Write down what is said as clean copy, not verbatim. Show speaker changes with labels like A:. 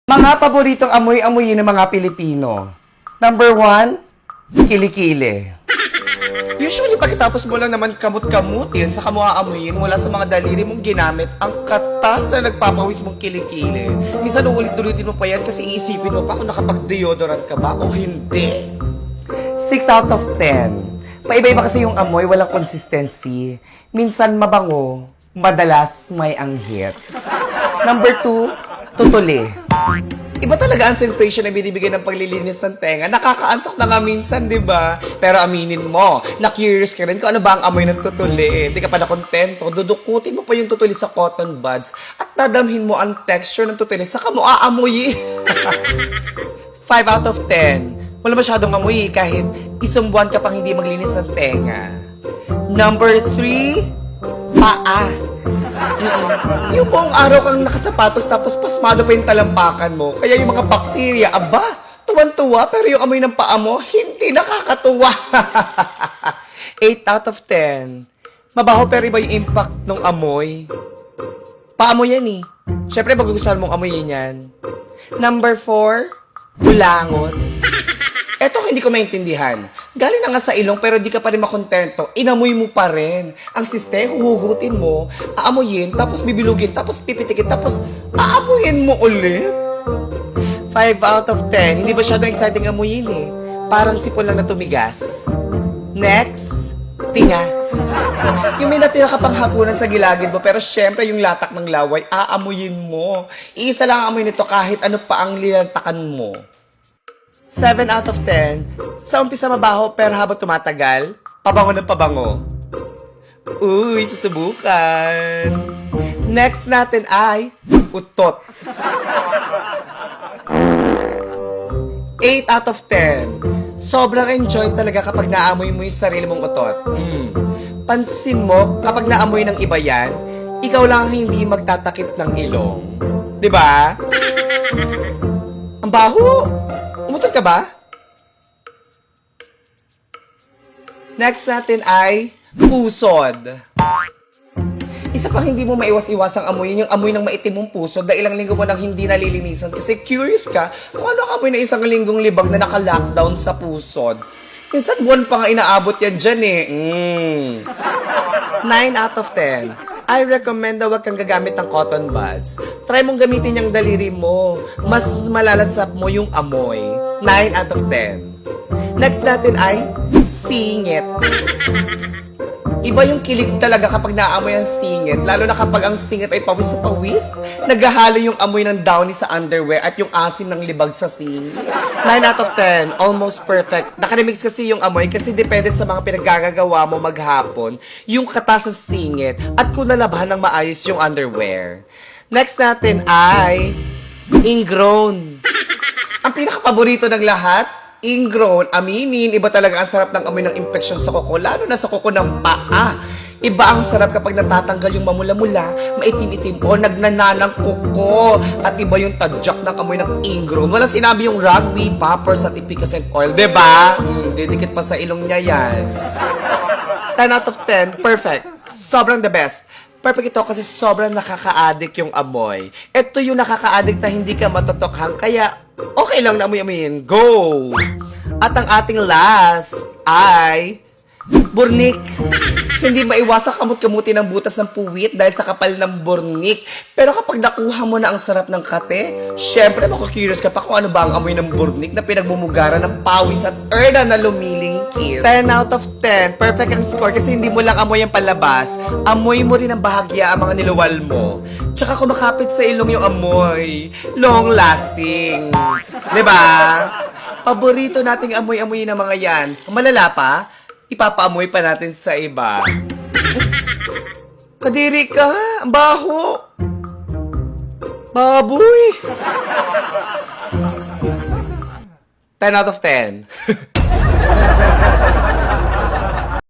A: Mga paboritong amoy-amoyin ng mga Pilipino. Number 1, kilikili.
B: Usually, pagkatapos mo lang naman kamut-kamutin sa kamuaamuyin mula sa mga daliri mong ginamit ang katas na nagpapawis mong kilikili. Minsan uulit-ulitin mo pa yan kasi iisipin mo pa kung nakapag-deodorant ka ba o hindi.
A: 6 out of 10. Paiba-iba kasi yung amoy, walang consistency. Minsan mabango, madalas may anghit. Number 2, tutuli.
B: Iba talaga ang sensation na binibigay ng paglilinis ng tenga. Nakakaantok na nga minsan, di ba? Pero aminin mo, na-curious ka rin kung ano ba ang amoy ng tutuli. Hindi ka pa nakontento, dudukutin mo pa yung tutuli sa cotton buds at dadamhin mo ang texture ng tutuli saka mo aamoy. 5 out of 10. Wala masyadong amoy kahit isang buwan ka pang hindi maglinis ng tenga. Number 3, paa. Yung buong araw kang nakasapatos tapos pasmado pa yung talampakan mo. Kaya yung mga bakterya, aba, tuwan-tuwa pero yung amoy ng paa mo, hindi nakakatuwa. 8 out of 10. Mabaho pero iba yung impact ng amoy. Paa mo yan eh. Siyempre magugustuhan mong amoyin yan. Number 4, bulangot. Eto hindi ko maintindihan. Galing na nga sa ilong pero di ka pa rin makontento. Inamoy mo pa rin. Ang siste, huhugutin mo, aamoyin, tapos bibilugin, tapos pipitikin, tapos aamoyin mo ulit. 5 out of 10. Hindi ba masyadong exciting amoyin eh? Parang sipon lang na tumigas. Next, tinga. Yung may natira ka pang hapunan sa gilagid mo pero syempre yung latak ng laway, aamoyin mo. Iisa lang ang amoy nito kahit ano pa ang linantakan mo. 7 out of 10. Sa umpisa mabaho pero habang tumatagal, pabango ng pabango. Uy, susubukan. Next natin ay utot. 8 out of 10. Sobrang enjoy talaga kapag naamoy mo yung sarili mong utot. Pansin mo, kapag naamoy ng iba yan, ikaw lang ang hindi magtatakip ng ilong. 'Di ba? Ang baho! Umutot ka ba? Next natin ay pusod. Isa pang hindi mo maiwas-iwasang amoyin yung amoy ng maitim mong pusod na ilang linggo mo nang hindi nalilinisan kasi curious ka kung ano ang amoy na isang linggong libag na naka-lockdown sa pusod. Minsan buwan pa nga inaabot yan dyan eh. 9 out of 10. I recommend na huwag kang gagamit ng cotton buds. Try mong gamitin yung daliri mo. Mas malalasap mo yung amoy. 9 out of 10. Next natin ay singit. Iba yung kilig talaga kapag naamoy ang singit. Lalo na kapag ang singit ay pawis sa pawis. Naghahalo yung amoy ng downy sa underwear at yung asim ng libag sa singit. 9 out of 10. Almost perfect. Nakaremix kasi yung amoy kasi depende sa mga pinaggagawa mo maghapon yung katas ng singit at kung nalabahan ng maayos yung underwear. Next natin ay ingrown. Ang pinaka-paborito ng lahat, ingrown. Aminin, iba talaga ang sarap ng amoy ng infection sa kuko, lalo na sa kuko ng paa. Iba ang sarap kapag natatanggal yung mamula-mula, maitim-itim o nagnananang kuko. At iba yung tadyak ng amoy ng ingrown. Walang sinabi yung ragweed, poppers at epicacent oil, diba? Didikit pa sa ilong niya yan. 10 out of 10, perfect. Sobrang the best. Perfect ito kasi sobrang nakaka-addict yung amoy. Ito yung nakaka-addict na hindi ka matotokhan, kaya okay lang na amoy-amoyin. Go! At ang ating last ay burnik. Hindi maiwasan kamut-kamutin ng butas ng puwit dahil sa kapal ng burnik. Pero kapag nakuha mo na ang sarap ng kate, syempre makukurious ka pa kung ano ba ang amoy ng burnik na pinagmumugaran ng pawis at erda na lumilingkis. 10 out of 10. Perfect ang score kasi hindi mo lang amoy ang palabas. Amoy mo rin ang bahagya ang mga niluwal mo. Tsaka kumakapit sa ilong yung amoy. Long lasting. Diba? Paborito nating amoy-amoy ng mga yan. Malala pa, ipapaamoy pa natin sa iba. Kadiri ka! Ang baho! Baboy! 10 out of 10.